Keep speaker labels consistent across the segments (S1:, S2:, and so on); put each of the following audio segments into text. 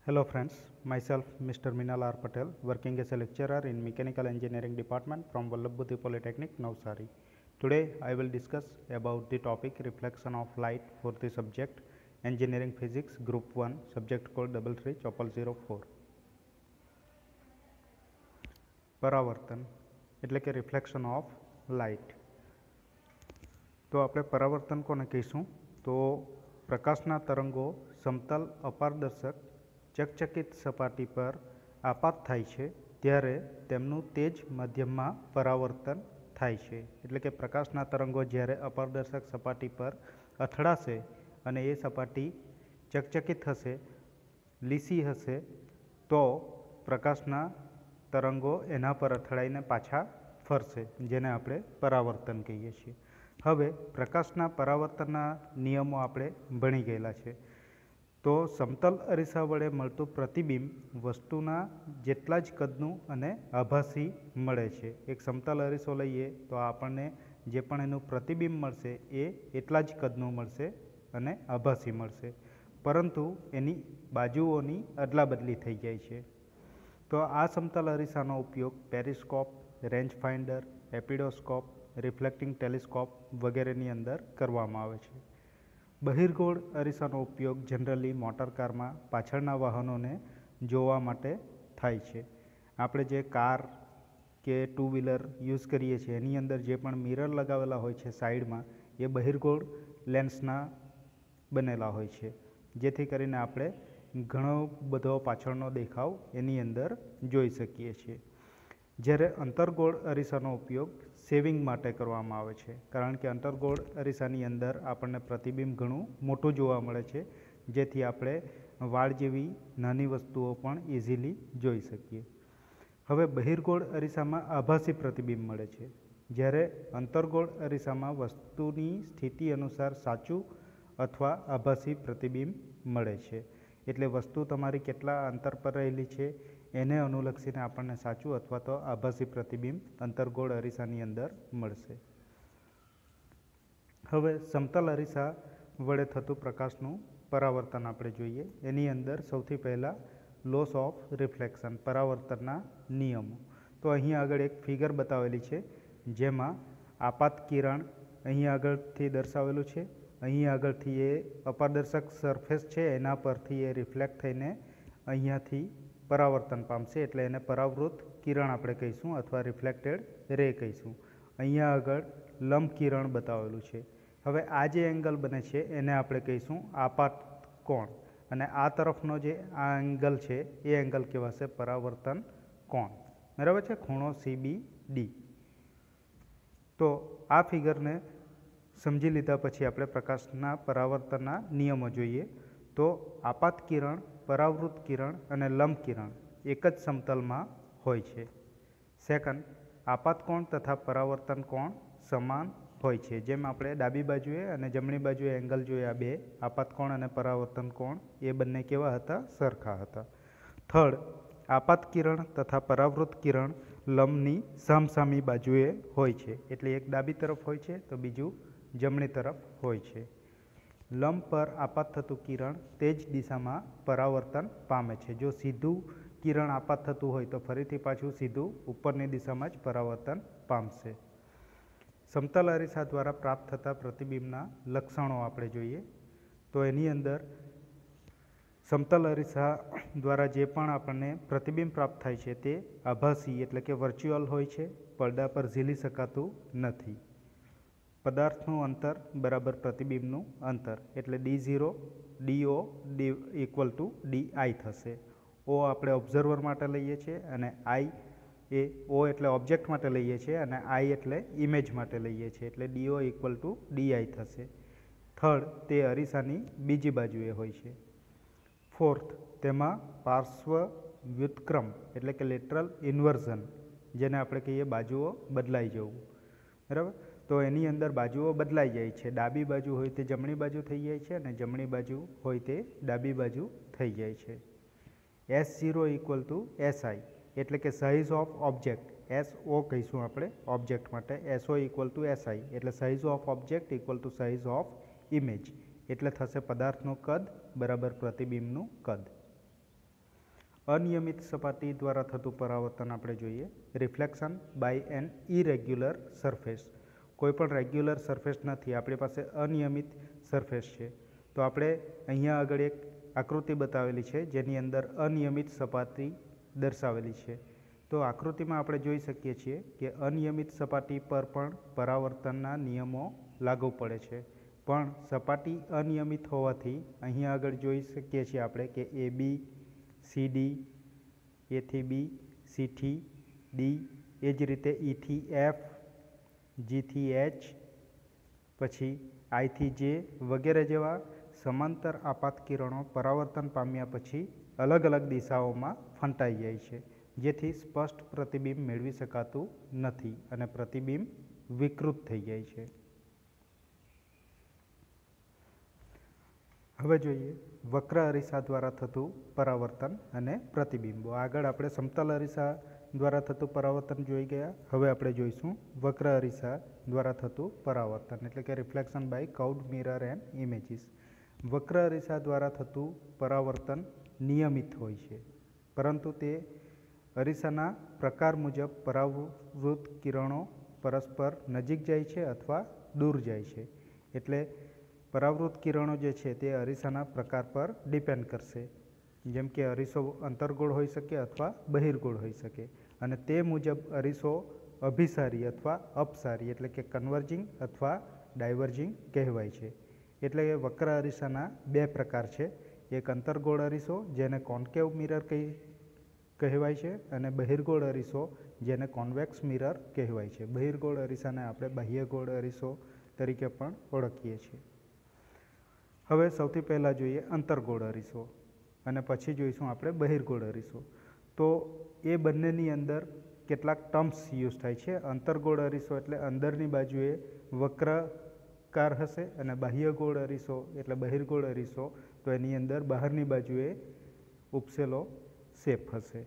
S1: Hello friends, myself Mr. Minal R. Patel, working as a lecturer in Mechanical Engineering Department from Vallabh Polytechnic, Navsari. Today I will discuss about the topic reflection of light for the subject Engineering Physics Group 1, subject code 33004. પરાવર્તન એટલે કે reflection of light. તો આપણે પરાવર્તન કોને કહીશું? તો પ્રકાશના તરંગો સમતલ અપારદર્શક ચકચકિત સપાટી પર આપાત થાય છે ત્યારે તેમનું તે જ માધ્યમમાં પરાવર્તન થાય છે. એટલે કે પ્રકાશના તરંગો જ્યારે અપારદર્શક સપાટી પર અથડાશે અને એ સપાટી ચકચકિત હશે, લીસી હશે, તો પ્રકાશના તરંગો એના પર અથડાઈને પાછા ફરશે, જેને આપણે પરાવર્તન કહીએ છીએ. હવે પ્રકાશના પરાવર્તનના નિયમો આપણે ભણી ગયેલા છે. તો સમતલ અરીસા વડે મળતું પ્રતિબિંબ વસ્તુના જેટલા જ કદનું અને આભાસી મળે છે. એક સમતલ અરીસો લઈએ તો આપણને જે પણ એનું પ્રતિબિંબ મળશે એ એટલા જ કદનું મળશે અને આભાસી મળશે, પરંતુ એની બાજુઓની અદલાબદલી થઈ જાય છે. તો આ સમતલ અરીસાનો ઉપયોગ periscope, range finder, epidiascope, reflecting telescope વગેરેની અંદર કરવામાં આવે છે. બહિર્ગોળ અરીસાનો ઉપયોગ જનરલી મોટરકારમાં પાછળના વાહનોને જોવા માટે થાય છે. આપણે જે કાર કે ટુ વ્હીલર યુઝ કરીએ છીએ એની અંદર જે પણ મિરર લગાવેલા હોય છે સાઈડમાં, એ બહિર્ગોળ લેન્સના બનેલા હોય છે, જેથી કરીને આપણે ઘણો બધો પાછળનો દેખાવ એની અંદર જોઈ શકીએ છીએ. જ્યારે અંતર્ગોળ અરીસાનો ઉપયોગ સેવિંગ માટે કરવામાં આવે છે, કારણ કે અંતર્ગોળ અરીસાની અંદર આપણને પ્રતિબિંબ ઘણું મોટું જોવા મળે છે, જેથી આપણે વાળ જેવી નાની વસ્તુઓ પણ ઇઝીલી જોઈ શકીએ. હવે બહિર્ગોળ અરીસામાં આભાસી પ્રતિબિંબ મળે છે, જ્યારે અંતર્ગોળ અરીસામાં વસ્તુની સ્થિતિ અનુસાર સાચું અથવા આભાસી પ્રતિબિંબ મળે છે. એટલે વસ્તુ તમારી કેટલા અંતર પર રહેલી છે એને અનુલક્ષીને આપણને સાચું અથવા તો આભાસી પ્રતિબિંબ અંતર્ગોળ અરીસાની અંદર મળશે. હવે સમતલ અરીસા વડે થતું પ્રકાશનું પરાવર્તન આપણે જોઈએ. એની અંદર સૌથી પહેલાં લોસ ઓફ રિફ્લેક્શન, પરાવર્તનના નિયમો. તો અહીં આગળ એક ફિગર બતાવેલી છે, જેમાં આપાત કિરણ અહીં આગળથી દર્શાવેલું છે. અહીં આગળથી એ અપારદર્શક સરફેસ છે એના પરથી એ રિફ્લેક્ટ થઈને અહીંયાથી પરાવર્તન પામશે, એટલે એને પરાવૃત કિરણ આપણે કહીશું અથવા રિફ્લેક્ટેડ રે કહીશું. અહીંયા આગળ લંબ કિરણ બતાવેલું છે. હવે આ જે એંગલ બને છે એને આપણે કહીશું આપાત કોણ, અને આ તરફનો જે આ એંગલ છે એ એંગલ કહેવાશે પરાવર્તન કોણ. બરાબર છે, ખૂણો CBD. તો આ ફિગરને સમજી લીધા પછી આપણે પ્રકાશના પરાવર્તનના નિયમો જોઈએ. તો આપાત કિરણ, પરાવૃત કિરણ અને લંબ કિરણ એક જ સમતલમાં હોય છે. સેકન્ડ, આપાત કોણ તથા પરાવર્તન કોણ સમાન હોય છે. જેમ આપણે ડાબી બાજુએ અને જમણી બાજુએ એંગલ જોયા, બે આપાત કોણ અને પરાવર્તન કોણ, એ બંને કેવા હતા? સરખા હતા. થર્ડ, આપાત કિરણ તથા પરાવૃત કિરણ લંબની સામસામી બાજુએ હોય છે, એટલે એક ડાબી તરફ હોય છે તો બીજું જમણી તરફ હોય છે. લંબ પર આપાત થતું કિરણ તે જ દિશામાં પરાવર્તન પામે છે. જો સીધું કિરણ આપાત થતું હોય તો ફરીથી પાછું સીધું ઉપરની દિશામાં જ પરાવર્તન પામશે. સમતલ અરીસા દ્વારા પ્રાપ્ત થતા પ્રતિબિંબના લક્ષણો આપણે જોઈએ. તો એની અંદર સમતલ અરીસા દ્વારા જે પણ આપણને પ્રતિબિંબ પ્રાપ્ત થાય છે તે આભાસી એટલે કે વર્ચ્યુઅલ હોય છે, પડદા પર ઝીલી શકાતું નથી. પદાર્થનું અંતર બરાબર પ્રતિબિંબનું અંતર, એટલે D0 DO equal to DI થશે. O આપણે ઓબ્ઝર્વર માટે લઈએ છીએ અને I એ O એટલે ઓબ્જેક્ટ માટે લઈએ છીએ અને I એટલે ઇમેજ માટે લઈએ છીએ, એટલે DO ઇક્વલ ટુ DI થશે. થર્ડ, તે અરીસાની બીજી બાજુએ હોય છે. ફોર્થ, તેમાં પાર્શ્વ વ્યુત્ક્રમ એટલે કે લેટરલ ઇન્વર્ઝન, જેને આપણે કહીએ બાજુઓ બદલાઈ જવું. બરાબર, તો એની અંદર બાજુઓ બદલાઈ જાય છે. ડાબી બાજુ હોય તે જમણી બાજુ થઈ જાય છે અને જમણી બાજુ હોય તે ડાબી બાજુ થઈ જાય છે. S0 ઇક્વલ ટુ SI એટલે કે સાઇઝ ઓફ ઓબ્જેક્ટ, SO કહીશું આપણે ઓબ્જેક્ટ માટે. SO ઇક્વલ ટુ SI એટલે size of object equal to size of image, એટલે થશે પદાર્થનું કદ બરાબર પ્રતિબિંબનું કદ. અનિયમિત સપાટી દ્વારા થતું પરાવર્તન આપણે જોઈએ reflection by an irregular surface. કોઈપણ રેગ્યુલર સરફેસ નથી, આપણી પાસે અનિયમિત સરફેસ છે. તો આપણે અહીંયા આગળ એક આકૃતિ બતાવેલી છે જેની અંદર અનિયમિત સપાટી દર્શાવેલી છે. તો આકૃતિમાં આપણે જોઈ શકીએ છીએ કે અનિયમિત સપાટી પર પણ પરાવર્તનના નિયમો લાગુ પડે છે. પણ સપાટી અનિયમિત હોવાથી અહીંયા આગળ જોઈ શકીએ છીએ આપણે કે એ બી, સી ડી, એથી બી, સીથી ડી, એ જ રીતે ઈથી એફ, જીથી એચ, પછી આઈથી જે વગેરે જેવા સમાંતર આપાત કિરણો પરાવર્તન પામ્યા પછી અલગ અલગ દિશાઓમાં ફંટાઈ જાય છે, જેથી સ્પષ્ટ પ્રતિબિંબ મેળવી શકાતું નથી અને પ્રતિબિંબ વિકૃત થઈ જાય છે. હવે જોઈએ વક્ર અરીસા દ્વારા થતું પરાવર્તન અને પ્રતિબિંબો. આગળ આપણે સમતલ અરીસા દ્વારા થતું પરાવર્તન જોઈ ગયા. હવે આપણે જોઈશું વક્ર અરીસા દ્વારા થતું પરાવર્તન એટલે કે reflection by curved mirror and images. વક્ર અરીસા દ્વારા થતું પરાવર્તન નિયમિત હોય છે, પરંતુ તે અરીસાના પ્રકાર મુજબ પરાવૃત કિરણો પરસ્પર નજીક જાય છે અથવા દૂર જાય છે. એટલે પરાવૃત કિરણો જે છે તે અરીસાના પ્રકાર પર ડિપેન્ડ કરશે. જેમ કે અરીસો અંતર્ગોળ હોઈ શકે અથવા બહિર્ગોળ હોઈ શકે, અને તે મુજબ અરીસો અભિસારી અથવા અપસારી એટલે કે કન્વર્જિંગ અથવા ડાયવર્જિંગ કહેવાય છે. એટલે કે વક્ર અરીસાના બે પ્રકાર છે. એક અંતર્ગોળ અરીસો જેને કોન્કેવ મિરર કહેવાય છે, અને બહિર્ગોળ અરીસો જેને કોન્વેક્સ મિરર કહેવાય છે. બહિર્ગોળ અરીસાને આપણે બાહ્યગોળ અરીસો તરીકે પણ ઓળખીએ છીએ. હવે સૌથી પહેલાં જોઈએ અંતર્ગોળ અરીસો અને પછી જોઈશું આપણે બહિર્ગોળ અરીસો. તો એ બંનેની અંદર કેટલાક ટર્મ્સ યુઝ થાય છે. અંતર્ગોળ અરીસો એટલે અંદરની બાજુએ વક્રાકાર હશે, અને બાહ્યગોળ અરીસો એટલે બહિર્ગોળ અરીસો તો એની અંદર બહારની બાજુએ ઉપસેલો શેપ હશે.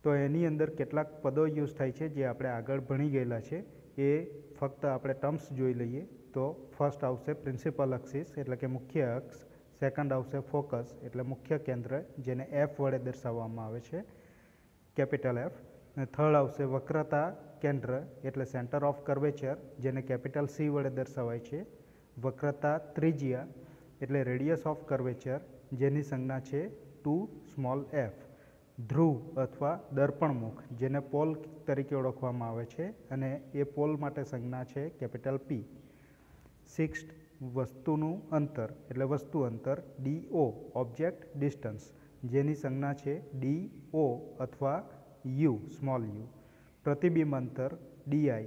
S1: તો એની અંદર કેટલાક પદો યુઝ થાય છે જે આપણે આગળ ભણી ગયેલા છે. એ ફક્ત આપણે ટર્મ્સ જોઈ લઈએ. તો ફર્સ્ટ આવશે પ્રિન્સિપલ અક્સિસ એટલે કે મુખ્ય અક્ષ, સેકન્ડ આવશે ફોકસ એટલે મુખ્ય કેન્દ્ર જેને એફ વડે દર્શાવવામાં આવે છે, કેપિટલ એફ. અને થર્ડ આવશે વક્રતા કેન્દ્ર એટલે સેન્ટર ઓફ કર્વેચર જેને કેપિટલ સી વડે દર્શાવાય છે. વક્રતા ત્રિજ્યા એટલે રેડિયસ ઓફ કર્વેચર જેની સંજ્ઞા છે 2f. ધ્રુવ અથવા દર્પણમુખ જેને પોલ તરીકે ઓળખવામાં આવે છે, અને એ પોલ માટે સંજ્ઞા છે કેપિટલ પી. સિક્સ્થ વસ્તુનું અંતર એટલે વસ્તુ અંતર DO ઓબ્જેક્ટ ડિસ્ટન્સ જેની સંજ્ઞા છે DO અથવા U સ્મોલ u. પ્રતિબિંબ અંતર DI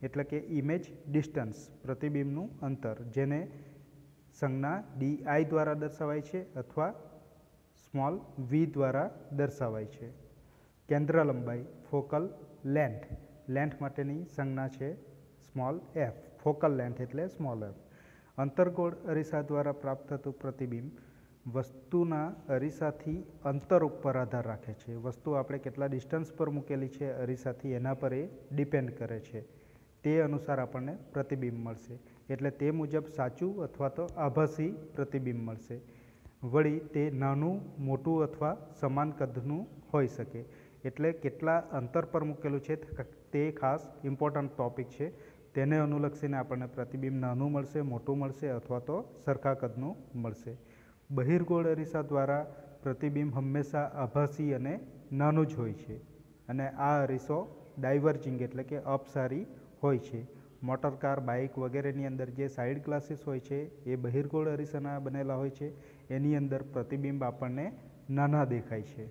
S1: એટલે કે ઇમેજ ડિસ્ટન્સ પ્રતિબિંબનું અંતર જેને સંજ્ઞા DI દ્વારા દર્શાવાય છે અથવા સ્મોલ v દ્વારા દર્શાવાય છે. કેન્દ્ર લંબાઈ ફોકલ લેન્થ, લેન્થ માટેની સંજ્ઞા છે સ્મોલ f. ફોકલ લેન્થ એટલે સ્મોલ f. અંતર્ગોળ અરીસા દ્વારા પ્રાપ્ત થતું પ્રતિબિંબ વસ્તુના અરીસાથી અંતર ઉપર આધાર રાખે છે. વસ્તુ આપણે કેટલા ડિસ્ટન્સ પર મૂકેલી છે અરીસાથી એના પર એ ડિપેન્ડ કરે છે. તે અનુસાર આપણને પ્રતિબિંબ મળશે. એટલે તે મુજબ સાચું અથવા તો આભાસી પ્રતિબિંબ મળશે. વળી તે નાનું, મોટું અથવા સમાન કદનું હોઈ શકે. એટલે કેટલા અંતર પર મૂકેલું છે તે ખાસ ઇમ્પોર્ટન્ટ ટોપિક છે. તેને અનુલક્ષીને આપણને પ્રતિબિંબ નાનું મળશે, મોટું મળશે અથવા તો સરખા કદનું મળશે. બહિર્ગોળ અરીસા દ્વારા પ્રતિબિંબ હંમેશા આભાસી અને નાનું જ હોય છે, અને આ અરીસો ડાયવર્જિંગ એટલે કે અપસારી હોય છે. મોટર કાર, બાઇક વગેરેની અંદર જે સાઇડ ગ્લાસીસ હોય છે એ બહિર્ગોળ અરીસાના બનેલા હોય છે. એની અંદર પ્રતિબિંબ આપણને નાના દેખાય છે.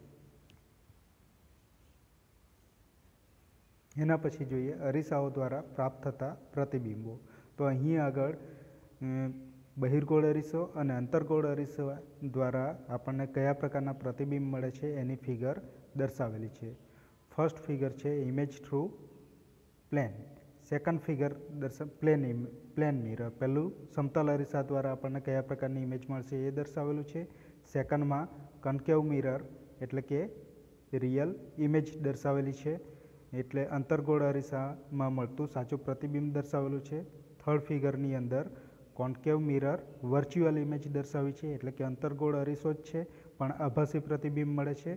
S1: એના પછી જોઈએ અરીસાઓ દ્વારા પ્રાપ્ત થતા પ્રતિબિંબો. તો અહીં આગળ બહિર્ગોળ અરીસો અને અંતર્ગોળ અરીસા દ્વારા આપણને કયા પ્રકારના પ્રતિબિંબ મળે છે એની ફિગર દર્શાવેલી છે. ફર્સ્ટ ફિગર છે image through plane. Second figure plane mirror. પહેલું સમતલ અરીસા દ્વારા આપણને કયા પ્રકારની ઇમેજ મળશે એ દર્શાવેલું છે. સેકન્ડમાં કન્કેવ મિરર એટલે કે રિયલ ઇમેજ દર્શાવેલી છે, એટલે અંતર્ગોળ અરીસામાં મળતું સાચું પ્રતિબિંબ દર્શાવેલું છે. થર્ડ ફિગરની અંદર કોન્કેવ મિરર વર્ચ્યુઅલ ઇમેજ દર્શાવી છે, એટલે કે અંતર્ગોળ અરીસો જ છે પણ આભાસી પ્રતિબિંબ મળે છે.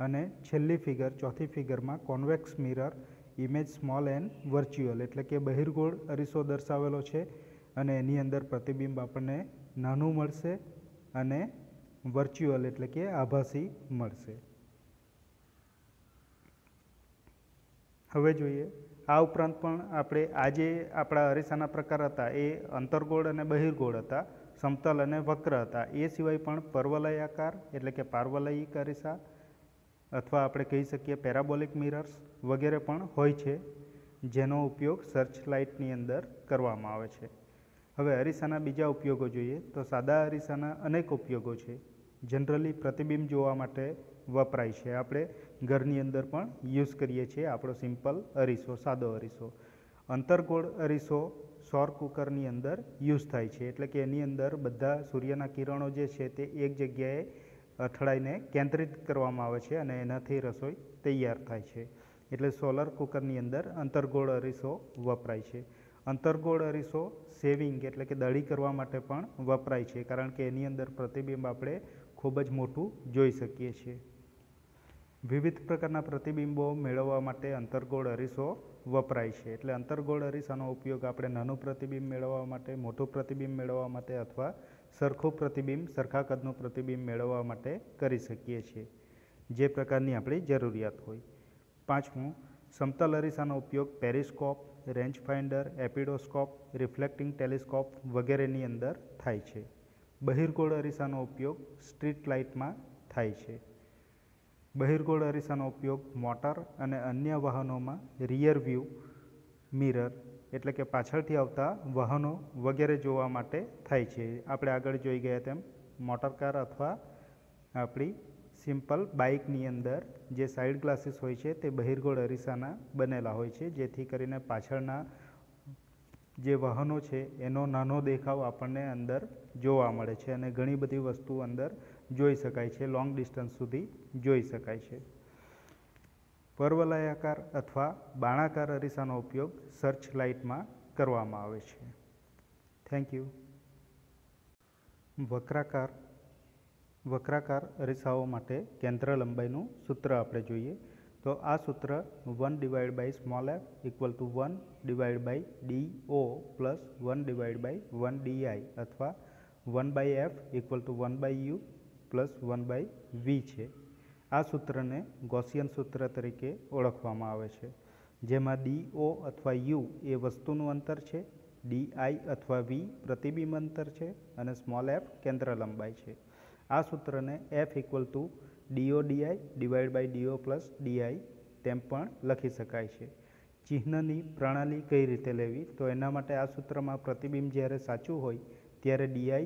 S1: અને છેલ્લી ફિગર ચોથી ફિગરમાં convex mirror image small and virtual એટલે કે બહિર્ગોળ અરીસો દર્શાવેલો છે અને એની અંદર પ્રતિબિંબ આપણને નાનું મળશે અને વર્ચ્યુઅલ એટલે કે આભાસી મળશે. હવે જોઈએ આ ઉપરાંત પણ આપણે આજે આપણા અરીસાના પ્રકાર હતા એ અંતર્ગોળ અને બહિર્ગોળ હતા, સમતલ અને વક્ર હતા. એ સિવાય પણ પર્વલયાકાર એટલે કે પાર્વલયિક અરીસા અથવા આપણે કહી શકીએ પેરાબોલિક મિરર્સ વગેરે પણ હોય છે, જેનો ઉપયોગ સર્ચ લાઇટની અંદર કરવામાં આવે છે. હવે અરીસાના બીજા ઉપયોગો જોઈએ તો સાદા અરીસાના અનેક ઉપયોગો છે. જનરલી પ્રતિબિંબ જોવા માટે વપરાય છે. આપણે ઘરની અંદર પણ યુઝ કરીએ છીએ આપણો સિમ્પલ અરીસો, સાદો અરીસો. અંતર્ગોળ અરીસો સૌર કુકરની અંદર યુઝ થાય છે, એટલે કે એની અંદર બધા સૂર્યના કિરણો જે છે તે એક જગ્યાએ અથડાઈને કેન્દ્રિત કરવામાં આવે છે અને એનાથી રસોઈ તૈયાર થાય છે. એટલે સોલર કુકરની અંદર અંતર્ગોળ અરીસો વપરાય છે. અંતર્ગોળ અરીસો સેવિંગ એટલે કે દળી કરવા માટે પણ વપરાય છે, કારણ કે એની અંદર પ્રતિબિંબ આપણે ખૂબ જ મોટું જોઈ શકીએ છીએ. વિવિધ પ્રકારના પ્રતિબિંબો મેળવવા માટે અંતર્ગોળ અરીસો વપરાય છે. એટલે અંતર્ગોળ અરીસાનો ઉપયોગ આપણે નાનું પ્રતિબિંબ મેળવવા માટે, મોટું પ્રતિબિંબ મેળવવા માટે અથવા સરખું પ્રતિબિંબ, સરખા કદનું પ્રતિબિંબ મેળવવા માટે કરી શકીએ છીએ, જે પ્રકારની આપણી જરૂરિયાત હોય. પાંચમું, સમતલ અરીસાનો ઉપયોગ periscope, range finder, epidiascope, reflecting telescope વગેરેની અંદર થાય છે. બહિર્ગોળ અરીસાનો ઉપયોગ સ્ટ્રીટ લાઇટમાં થાય છે. બહિર્ગોળ અરીસાનો ઉપયોગ મોટર અને અન્ય વાહનોમાં રિયર વ્યૂ મિરર એટલે કે પાછળથી આવતા વાહનો વગેરે જોવા માટે થાય છે. આપણે આગળ જોઈ ગયા તેમ મોટર કાર અથવા આપણી સિમ્પલ બાઇકની અંદર જે સાઇડ ગ્લાસીસ હોય છે તે બહિર્ગોળ અરીસાના બનેલા હોય છે, જેથી કરીને પાછળના જે વાહનો છે એનો નાનો દેખાવ આપણને અંદર જોવા મળે છે અને ઘણી બધી વસ્તુ અંદર જોઈ શકાય છે, લોંગ ડિસ્ટન્સ સુધી જોઈ શકાય છે. પર્વલયાકાર અથવા બાણાકાર અરીસાનો ઉપયોગ સર્ચ લાઇટમાં કરવામાં આવે છે. Thank you. વક્રાકાર અરીસાઓ માટે કેન્દ્ર લંબાઈનું સૂત્ર આપણે જોઈએ તો આ સૂત્ર 1/f=1/1 DO + 1/1 DI અથવા 1/f=1/u + 1/v છે. આ સૂત્રને ગૌસિયન સૂત્ર તરીકે ઓળખવામાં આવે છે, જેમાં DO અથવા u એ વસ્તુનું અંતર છે, DI અથવા v પ્રતિબિંબ અંતર છે અને સ્મોલ f કેન્દ્ર લંબાઈ છે. આ સૂત્રને F=DO DI / DO + DI તેમ પણ લખી શકાય છે. ચિહ્નની પ્રણાલી કઈ રીતે લેવી તો એના માટે આ સૂત્રમાં પ્રતિબિંબ જ્યારે સાચું હોય ત્યારે DI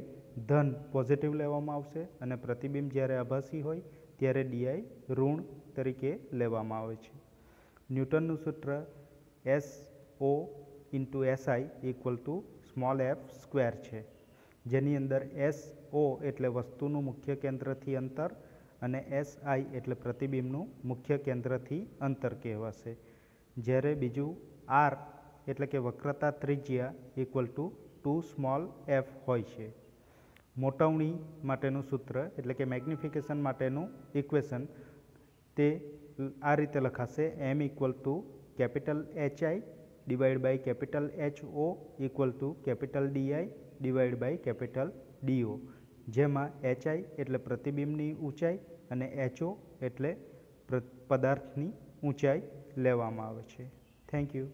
S1: ધન પોઝિટિવ લેવામાં આવશે અને પ્રતિબિંબ જ્યારે આભાસી હોય ત્યારે DI ઋણ તરીકે લેવામાં આવે છે. ન્યૂટનનું સૂત્ર SO×SI = f² છે, જેની અંદર SO એટલે વસ્તુનું મુખ્ય કેન્દ્રથી અંતર અને SI એટલે પ્રતિબિંબનું મુખ્ય કેન્દ્રથી અંતર કહેવાશે. જ્યારે બીજું R એટલે કે વક્રતા ત્રિજ્યા =2f હોય છે. મોટવણી માટેનું સૂત્ર એટલે કે મેગ્નિફિકેશન માટેનું ઇક્વેશન તે આ રીતે લખાશે: M=HI / HO = DI / DO, જેમાં HI એટલે પ્રતિબિંબની ઊંચાઈ અને HO એટલે પદાર્થની ઊંચાઈ લેવામાં આવે છે. Thank you.